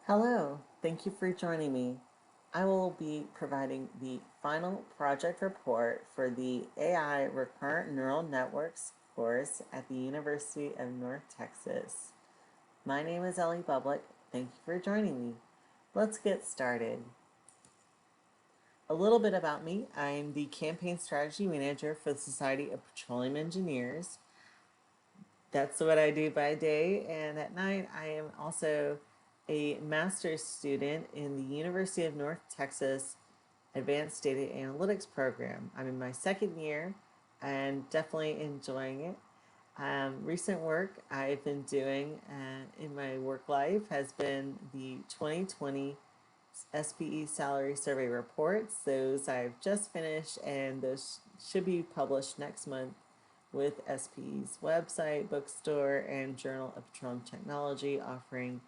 Hello, thank you for joining me. I will be providing the final project report for the AI Recurrent Neural Networks course at the University of North Texas. My name is Ellie Bublick. Thank you for joining me. Let's get started. A little bit about me. I'm the Campaign Strategy Manager for the Society of Petroleum Engineers. That's what I do by day, and at night I am also a master's student in the University of North Texas Advanced Data Analytics program. I'm in my second year and definitely enjoying it. Recent work I've been doing in my work life has been the 2020 SPE salary survey reports. Those I've just finished, and those should be published next month with SPE's website, bookstore, and Journal of Petroleum Technology, offering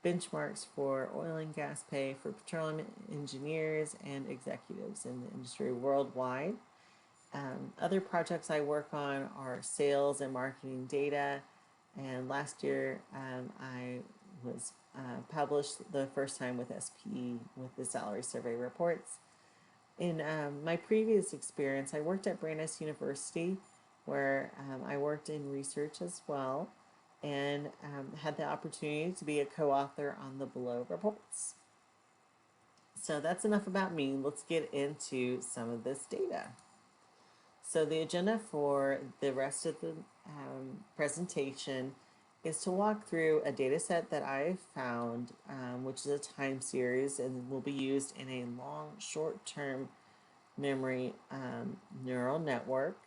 benchmarks for oil and gas pay for petroleum engineers and executives in the industry worldwide. Other projects I work on are sales and marketing data, and last year I was published the first time with SPE with the salary survey reports. In my previous experience, I worked at Brandeis University, where I worked in research as well, and had the opportunity to be a co-author on the below reports. So that's enough about me. Let's get into some of this data. So the agenda for the rest of the presentation is to walk through a data set that I found, which is a time series and will be used in a long short-term memory neural network.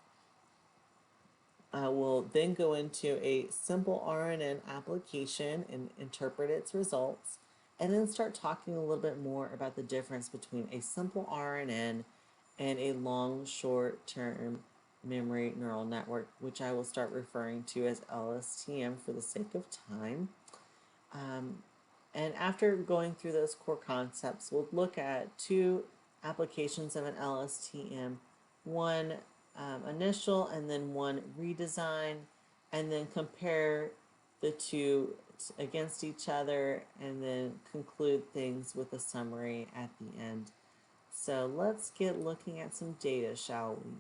We'll then go into a simple RNN application and interpret its results, and then start talking a little bit more about the difference between a simple RNN and a long short-term memory neural network, which I will start referring to as LSTM for the sake of time. And after going through those core concepts, we'll look at two applications of an LSTM, one initial and then one redesign, and then compare the two against each other, and then conclude things with a summary at the end. So let's get looking at some data, shall we?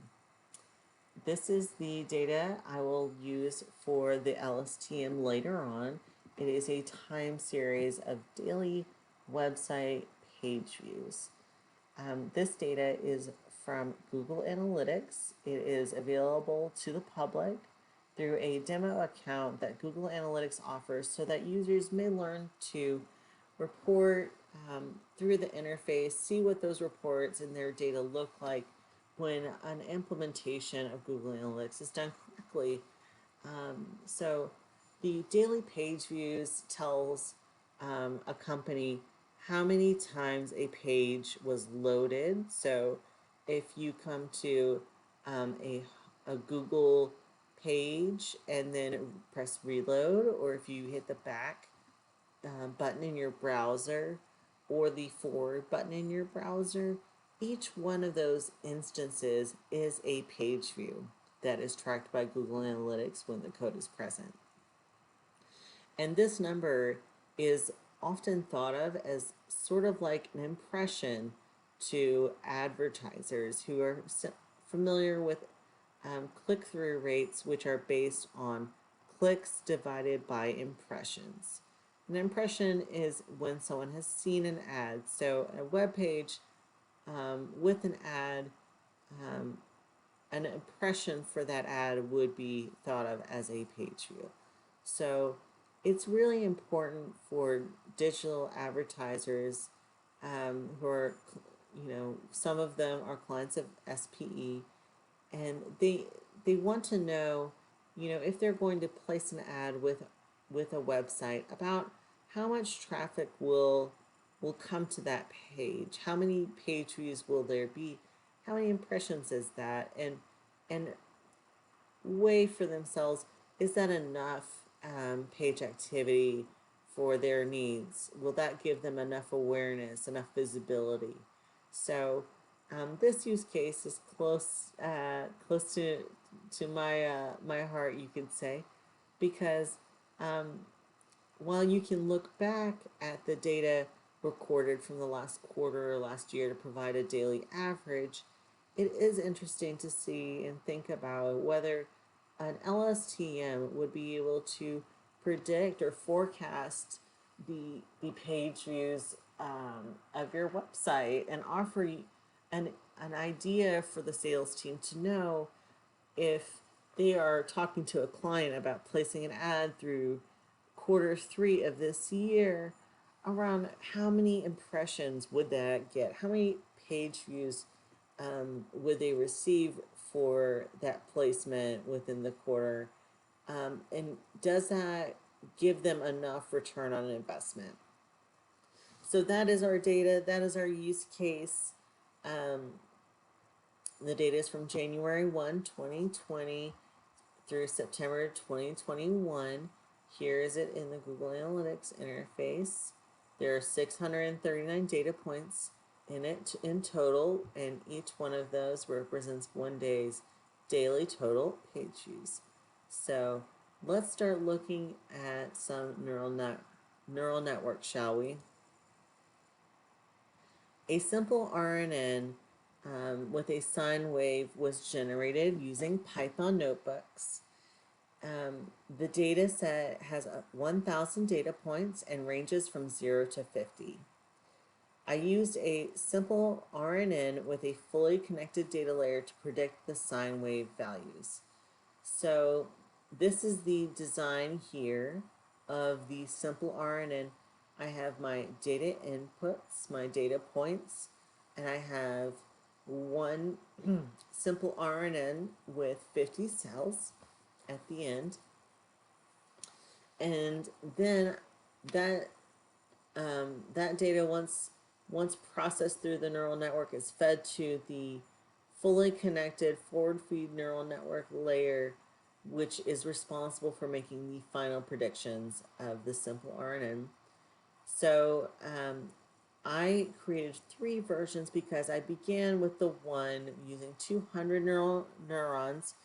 This is the data I will use for the LSTM later on. It is a time series of daily website page views. This data is from Google Analytics. It is available to the public through a demo account that Google Analytics offers so that users may learn to report through the interface, see what those reports and their data look like when an implementation of Google Analytics is done correctly. So the daily page views tells a company how many times a page was loaded. So if you come to a Google page and then press reload, or if you hit the back button in your browser or the forward button in your browser, each one of those instances is a page view that is tracked by Google Analytics when the code is present. And this number is often thought of as sort of like an impression to advertisers who are familiar with click-through rates, which are based on clicks divided by impressions. An impression is when someone has seen an ad. So a web page with an ad, an impression for that ad would be thought of as a page view. So it's really important for digital advertisers who are, some of them are clients of SPE, and they want to know, if they're going to place an ad with a website, about how much traffic will come to that page, how many page views will there be, how many impressions is that, and weigh for themselves, is that enough page activity for their needs? Will that give them enough awareness, enough visibility? So this use case is close to my my heart, you could say, because while you can look back at the data recorded from the last quarter or last year to provide a daily average, it is interesting to see and think about whether an LSTM would be able to predict or forecast the page views of your website and offer you an idea for the sales team to know if they are talking to a client about placing an ad through quarter 3 of this year, around how many impressions would that get? How many page views would they receive for that placement within the quarter? And does that give them enough return on investment? So that is our data. That is our use case. The data is from January 1, 2020 through September 2021. Here is it in the Google Analytics interface. There are 639 data points in it in total, and each one of those represents one day's daily total page views. So let's start looking at some neural networks, shall we? A simple RNN with a sine wave was generated using Python notebooks. The data set has 1,000 data points and ranges from 0 to 50. I used a simple RNN with a fully connected data layer to predict the sine wave values. So this is the design here of the simple RNN. I have my data inputs, my data points, and I have one simple RNN with 50 cells at the end. And then that data, once processed through the neural network, is fed to the fully connected forward feed neural network layer, which is responsible for making the final predictions of the simple RNN. So I created 3 versions because I began with the one using 200 neurons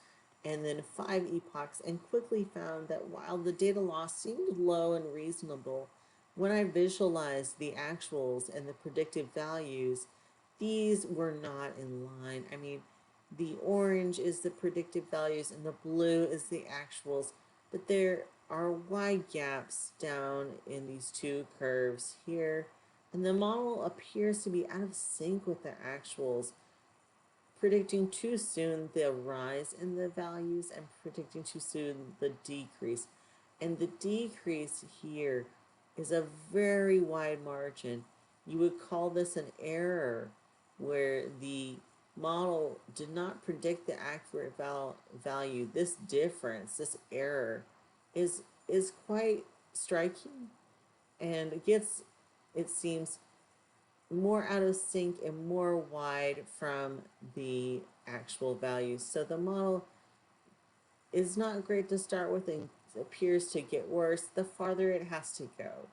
and then 5 epochs, and quickly found that while the data loss seemed low and reasonable, when I visualized the actuals and the predictive values, these were not in line. I mean, the orange is the predictive values and the blue is the actuals, but there are wide gaps down in these 2 curves here, and the model appears to be out of sync with the actuals, predicting too soon the rise in the values and predicting too soon the decrease. And the decrease here is a very wide margin. You would call this an error, where the model did not predict the accurate value. This difference, this error, is quite striking, and it seems more out of sync and more wide from the actual values. So the model is not great to start with and appears to get worse the farther it has to go.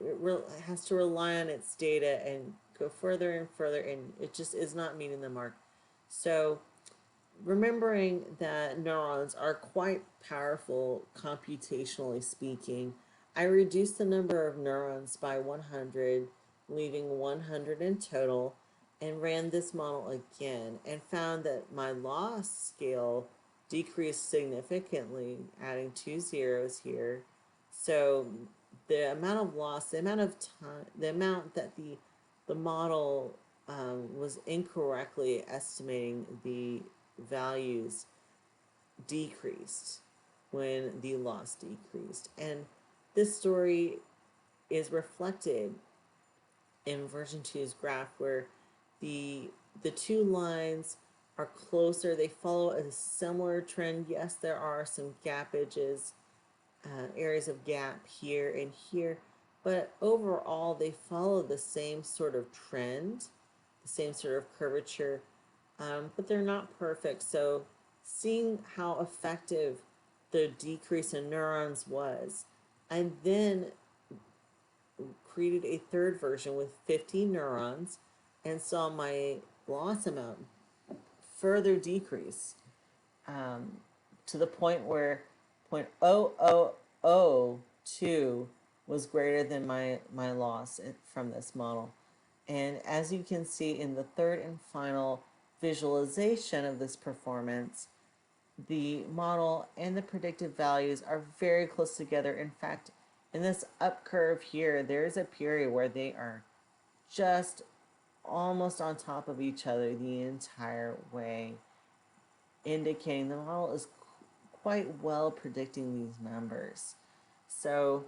It has to rely on its data and go further and further, and it just is not meeting the mark. So remembering that neurons are quite powerful computationally speaking, I reduced the number of neurons by 100, leaving 100 in total, and ran this model again and found that my loss scale decreased significantly, adding 2 zeros here. So the amount of loss, the amount of time, the amount that the model was incorrectly estimating the values decreased when the loss decreased. And this story is reflected in version 2's graph, where the 2 lines are closer. They follow a similar trend. Yes, there are some gapages, areas of gap here and here, but overall they follow the same sort of trend, the same sort of curvature, but they're not perfect. So seeing how effective the decrease in neurons was, I then created a 3rd version with 50 neurons and saw my loss amount further decrease, to the point where 0.0002 was greater than my loss from this model. And as you can see in the third and final visualization of this performance, the model and the predicted values are very close together. In fact, in this up curve here, there is a period where they are just almost on top of each other the entire way, indicating the model is quite well predicting these numbers. So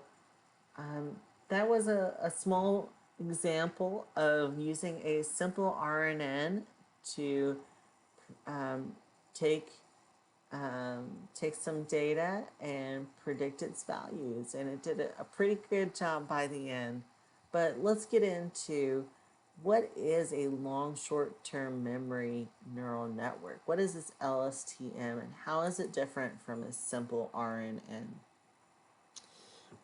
that was a small example of using a simple RNN to um, take take some data and predict its values, and it did a pretty good job by the end. But let's get into what is a long short-term memory neural network. What is this LSTM, and how is it different from a simple RNN?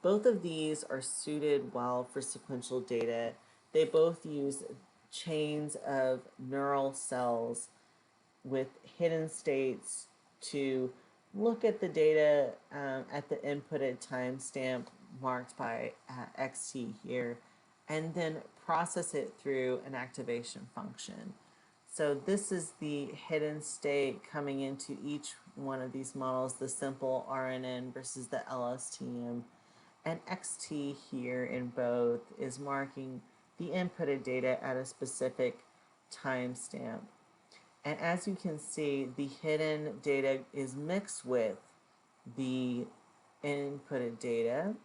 Both of these are suited well for sequential data. They both use chains of neural cells with hidden states to look at the data at the inputted timestamp marked by xt here, and then process it through an activation function. So this is the hidden state coming into each one of these models, the simple RNN versus the LSTM. And xt here in both is marking the inputted data at a specific timestamp. And as you can see, the hidden data is mixed with the inputted data.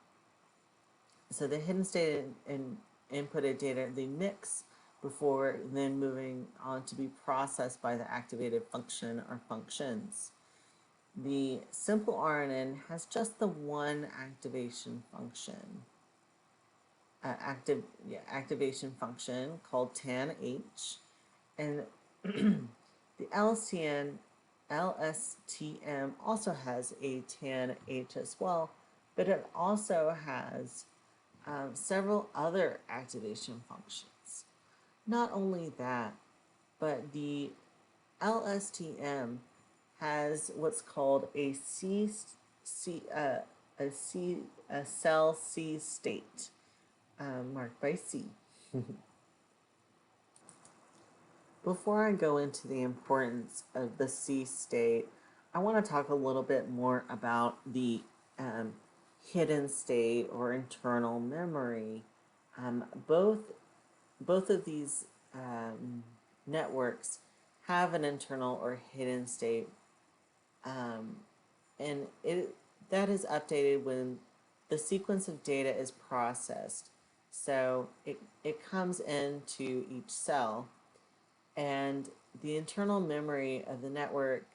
So the hidden state and inputted data, they mix before then moving on to be processed by the activated function or functions. The simple RNN has just the one activation function, activation function called tan-H, and the LSTM also has a tan-H as well, but it also has several other activation functions. Not only that, but the LSTM has what's called a cell C state, marked by C. Before I go into the importance of the C state, I want to talk a little bit more about the hidden state or internal memory. Both of these networks have an internal or hidden state, and that is updated when the sequence of data is processed. So it comes into each cell, and the internal memory of the network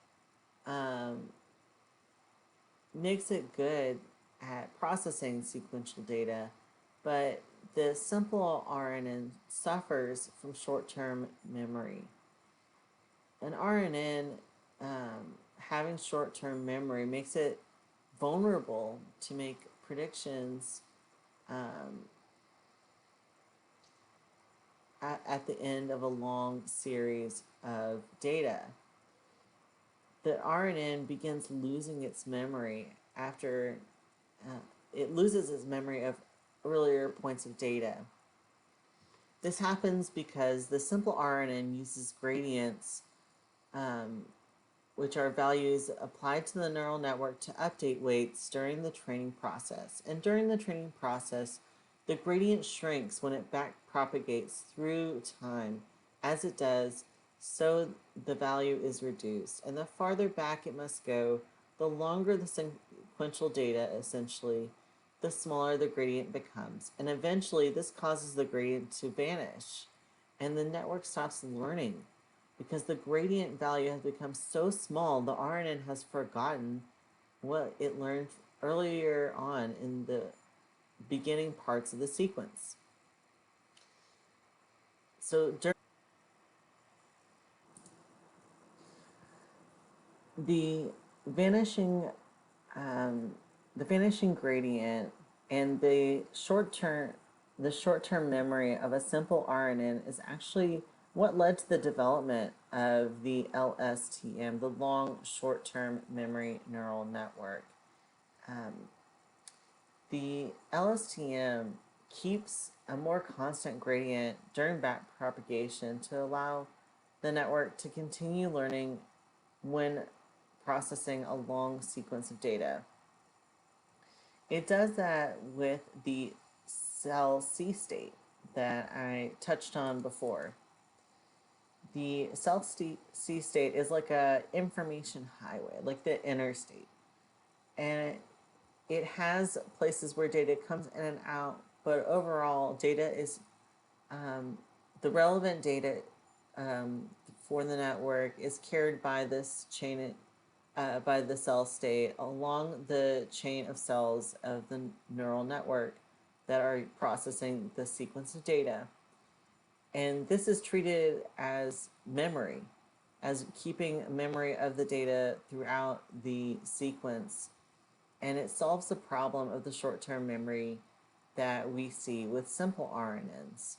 makes it good at processing sequential data, but the simple RNN suffers from short-term memory. An RNN having short-term memory makes it vulnerable to make predictions at the end of a long series of data. The RNN begins losing its memory after it loses its memory of earlier points of data. This happens because the simple RNN uses gradients, which are values applied to the neural network to update weights during the training process. And during the training process, the gradient shrinks when it back propagates through time. As it does, so the value is reduced. And the farther back it must go, the longer the sequential data, essentially, the smaller the gradient becomes. And eventually, this causes the gradient to vanish, and the network stops learning. Because the gradient value has become so small, the RNN has forgotten what it learned earlier on in the beginning parts of the sequence. So the vanishing gradient and the short-term memory of a simple RNN is actually what led to the development of the LSTM, the long short-term memory neural network. The LSTM keeps a more constant gradient during backpropagation to allow the network to continue learning when processing a long sequence of data. It does that with the cell C state that I touched on before. The cell C state is like a information highway, like the interstate. And it has places where data comes in and out, but overall data is the relevant data for the network is carried by this chain, by the cell state along the chain of cells of the neural network that are processing the sequence of data. And this is treated as memory, as keeping memory of the data throughout the sequence. And it solves the problem of the short-term memory that we see with simple RNNs.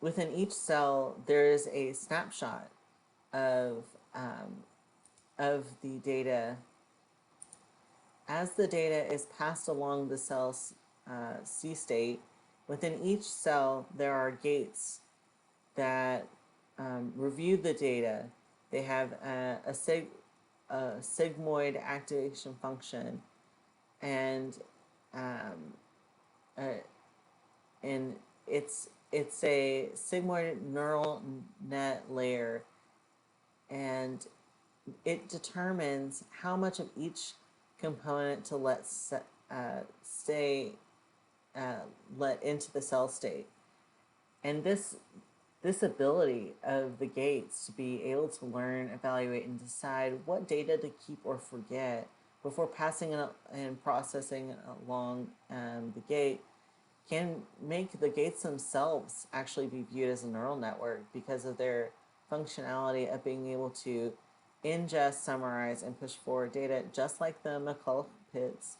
Within each cell, there is a snapshot of the data. As the data is passed along the cell's C state, within each cell there are gates that review the data. They have a sigmoid activation function, and it's a sigmoid neural net layer, and it determines how much of each component to let into the cell state. And this ability of the gates to be able to learn, evaluate, and decide what data to keep or forget before passing it and processing along the gate can make the gates themselves actually be viewed as a neural network because of their functionality of being able to ingest, summarize, and push forward data, just like the McCulloch-Pitts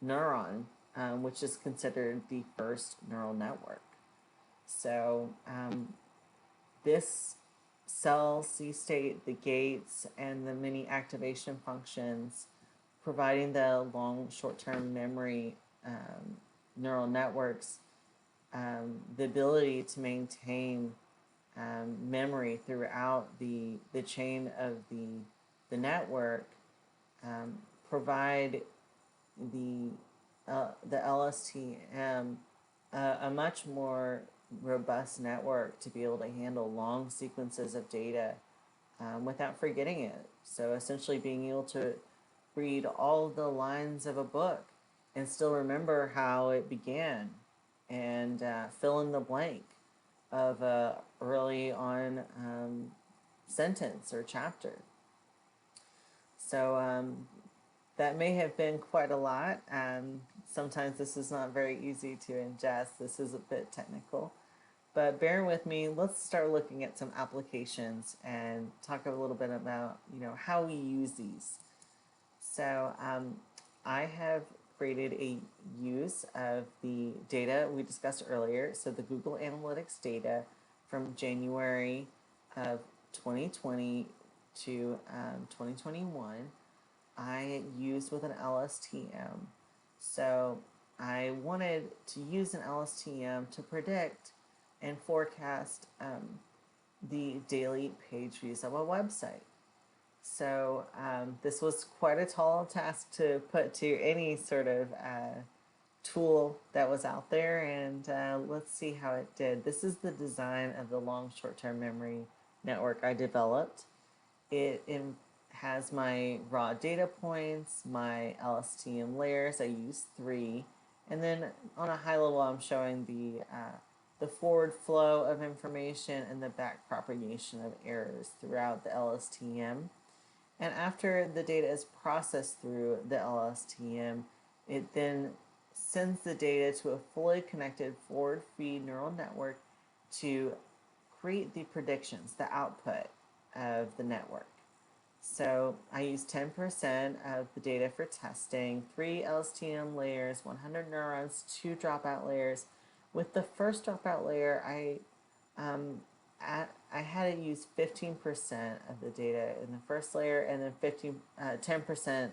neuron, which is considered the first neural network. So this cell C state, the gates, and the many activation functions, providing the long short-term memory neural networks the ability to maintain memory throughout the chain of the network, provide the LSTM a much more robust network to be able to handle long sequences of data without forgetting it. So essentially being able to read all the lines of a book and still remember how it began, and fill in the blank of a early on sentence or chapter. So that may have been quite a lot. Sometimes this is not very easy to ingest. This is a bit technical, but bear with me. Let's start looking at some applications and talk a little bit about how we use these. So I have created a use of the data we discussed earlier. So the Google Analytics data from January of 2020 to 2021, I used with an LSTM. So I wanted to use an LSTM to predict and forecast the daily page views of a website. So this was quite a tall task to put to any sort of tool that was out there, and let's see how it did. This is the design of the long short-term memory network I developed. It has my raw data points, my LSTM layers. I used 3, and then on a high level I'm showing the forward flow of information and the back propagation of errors throughout the LSTM. And after the data is processed through the LSTM, it then sends the data to a fully connected forward feed neural network to create the predictions, the output of the network. So I use 10% of the data for testing, 3 LSTM layers, 100 neurons, 2 dropout layers. With the first dropout layer, I I had to use 15% of the data in the first layer and then 10%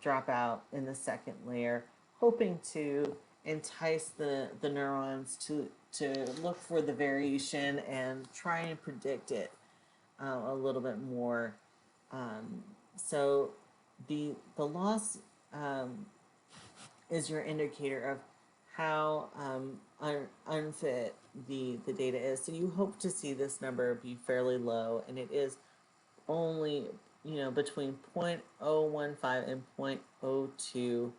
dropout in the second layer, hoping to entice the neurons to look for the variation and try and predict it a little bit more. So the loss is your indicator of how unfit the data is. So you hope to see this number be fairly low, and it is only between 0.015 and 0.02,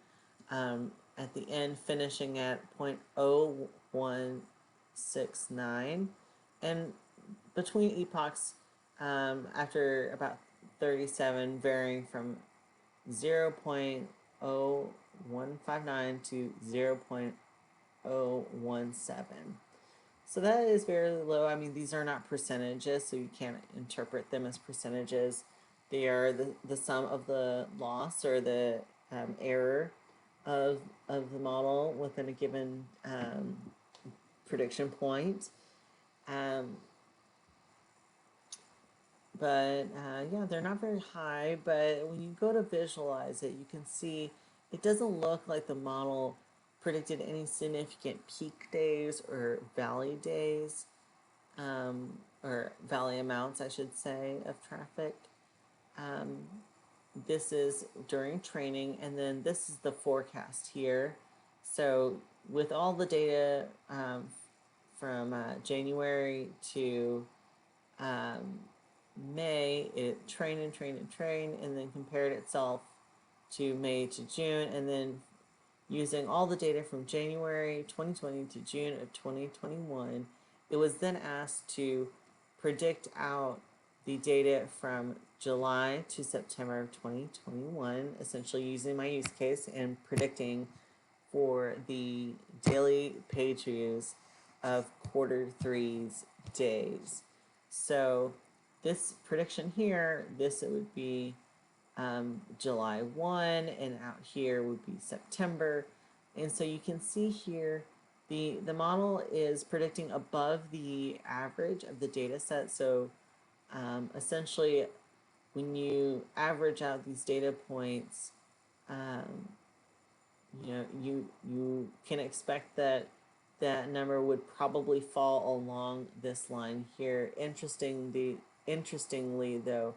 at the end finishing at 0.0169, and between epochs after about 37 varying from 0.0159 to 0.017. So that is very low. I mean, these are not percentages, so you can't interpret them as percentages. They are the sum of the loss or the error of the model within a given prediction point. But yeah, they're not very high, but when you go to visualize it, you can see it doesn't look like the model predicted any significant peak days or valley days, or valley amounts, I should say, of traffic. This is during training, and then this is the forecast here. So with all the data from January to May, it trained and trained and trained, and then compared itself to May to June, and then using all the data from January 2020 to June of 2021, it was then asked to predict out the data from July to September of 2021, essentially using my use case and predicting for the daily page views of Q3's days. So this prediction here, it would be July 1, and out here would be September. And so you can see here the model is predicting above the average of the data set. So essentially, when you average out these data points, you can expect that that number would probably fall along this line here. Interestingly though,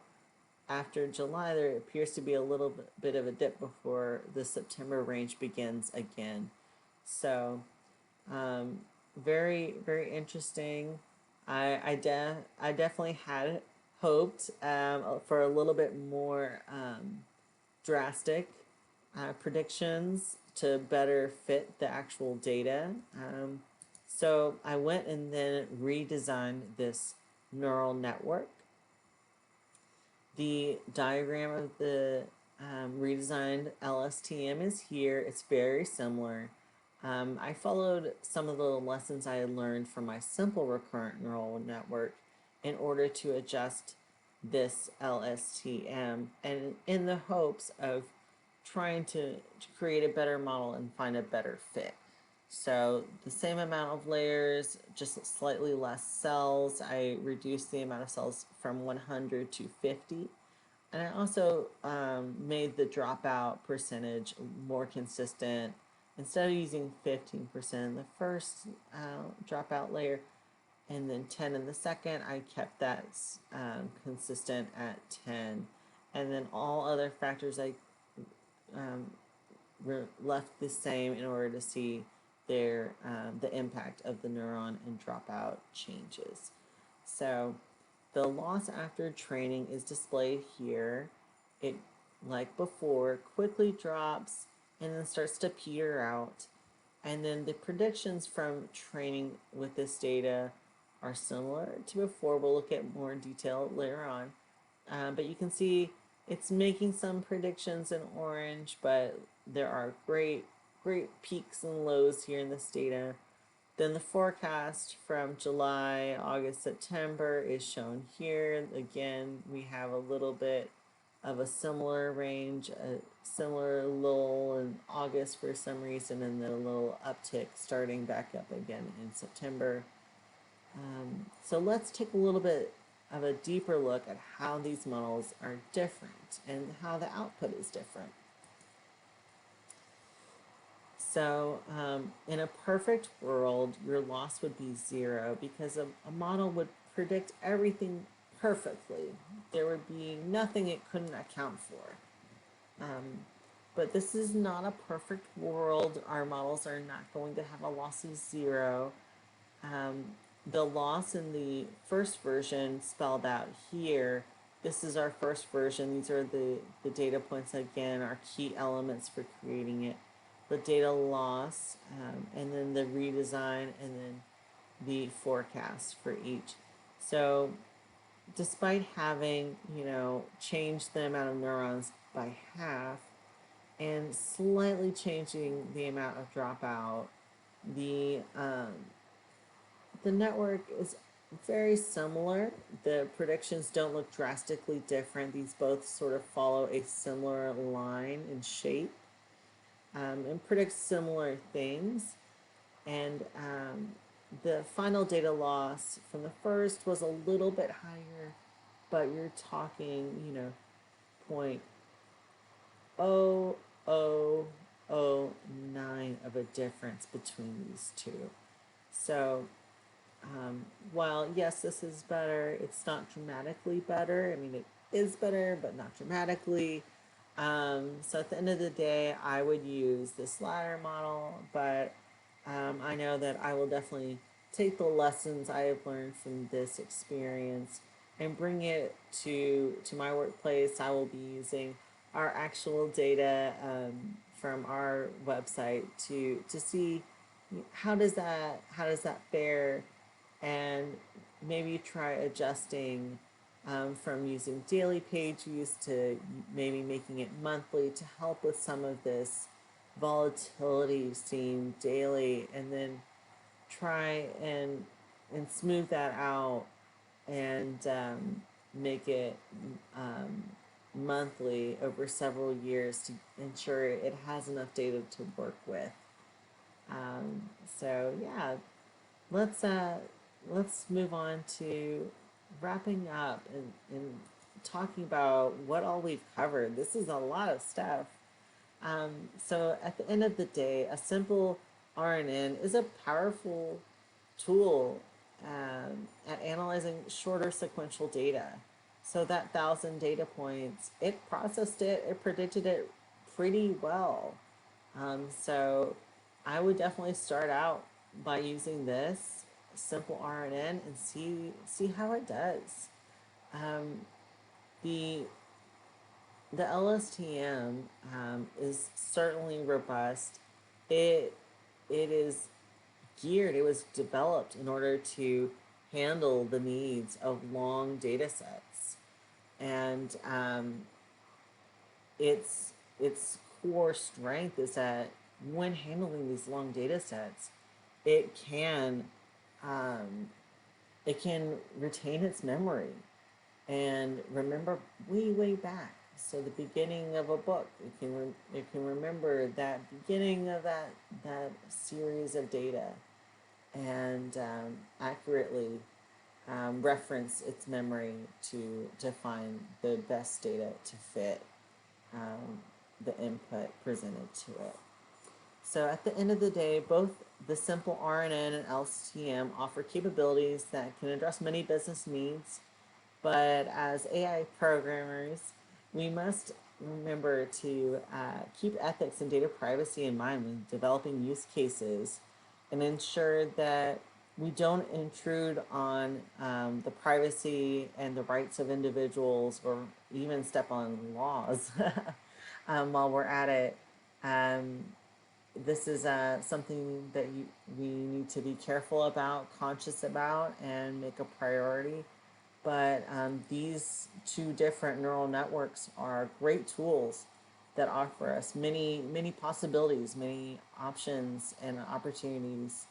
after July, there appears to be a little bit of a dip before the September range begins again. So, very, very interesting. I definitely had hoped for a little bit more drastic predictions to better fit the actual data. So I went and then redesigned this neural network. The diagram of the redesigned LSTM is here. It's very similar. I followed some of the lessons I had learned from my simple recurrent neural network in order to adjust this LSTM, and in the hopes of trying to create a better model and find a better fit. So the same amount of layers, just slightly less cells. I reduced the amount of cells from 100 to 50. And I also made the dropout percentage more consistent. Instead of using 15% in the first dropout layer and then 10 in the second, I kept that consistent at 10. And then all other factors I left the same in order to see the impact of the neuron and dropout changes. So the loss after training is displayed here. It, like before, quickly drops and then starts to peter out. And then the predictions from training with this data are similar to before. We'll look at more in detail later on. But you can see it's making some predictions in orange, but there are great peaks and lows here in this data. Then the forecast from July, August, September is shown here. Again, we have a little bit of a similar range, a similar lull in August for some reason, and then a little uptick starting back up again in September. So let's take a little bit of a deeper look at how these models are different and how the output is different. So in a perfect world, your loss would be zero because a model would predict everything perfectly. There would be nothing it couldn't account for. But this is not a perfect world. Our models are not going to have a loss of zero. Um, the loss in the first version spelled out here. This is our first version. These are the data points again, our key elements for creating it. The data loss, and then the redesign, and then the forecast for each. So despite having, changed the amount of neurons by half and slightly changing the amount of dropout, the the network is very similar. The predictions don't look drastically different. These both sort of follow a similar line and shape, and predict similar things. And the final data loss from the first was a little bit higher, but you're talking, point 0.0009 of a difference between these two. So while yes, this is better, it's not dramatically better. I mean, it is better, but not dramatically. So at the end of the day, I would use this ladder model, but I know that I will definitely take the lessons I have learned from this experience and bring it to my workplace. I will be using our actual data from our website to see how does that fare, and maybe try adjusting from using daily page views to maybe making it monthly to help with some of this volatility seen daily, and then try and smooth that out and make it monthly over several years to ensure it has enough data to work with. So yeah, let's uh, let's move on to wrapping up and talking about what all we've covered. This is a lot of stuff. So at the end of the day, a simple RNN is a powerful tool at analyzing shorter sequential data. So that 1,000 data points, it processed it, it predicted it pretty well. So I would definitely start out by using this simple RNN and see how it does. Um, the the LSTM is certainly robust. It it is geared. It was developed in order to handle the needs of long data sets, and its core strength is that when handling these long data sets, it can um, it can retain its memory and remember way back. So the beginning of a book, it can remember that beginning of that series of data and accurately reference its memory to find the best data to fit um, the input presented to it. So at the end of the day, both the simple RNN and LSTM offer capabilities that can address many business needs, but as AI programmers, we must remember to keep ethics and data privacy in mind when developing use cases and ensure that we don't intrude on the privacy and the rights of individuals or even step on laws while we're at it. Um, this is something that we need to be careful about, conscious about, and make a priority. But these two different neural networks are great tools that offer us many possibilities, many options and opportunities.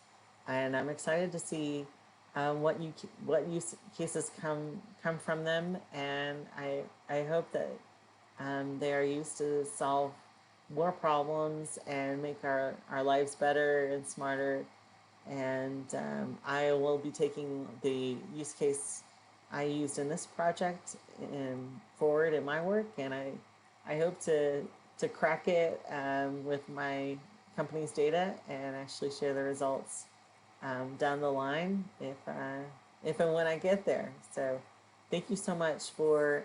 And I'm excited to see what use cases come from them, and I hope that they are used to solve more problems and make our lives better and smarter and I will be taking the use case I used in this project forward in my work, and I hope to crack it with my company's data and actually share the results down the line if and when I get there. So thank you so much for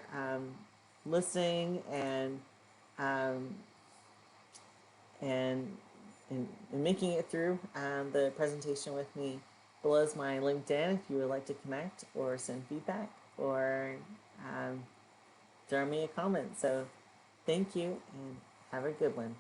listening um, and, and making it through the presentation with me. Below is my LinkedIn if you would like to connect or send feedback or um, throw me a comment. So thank you and have a good one.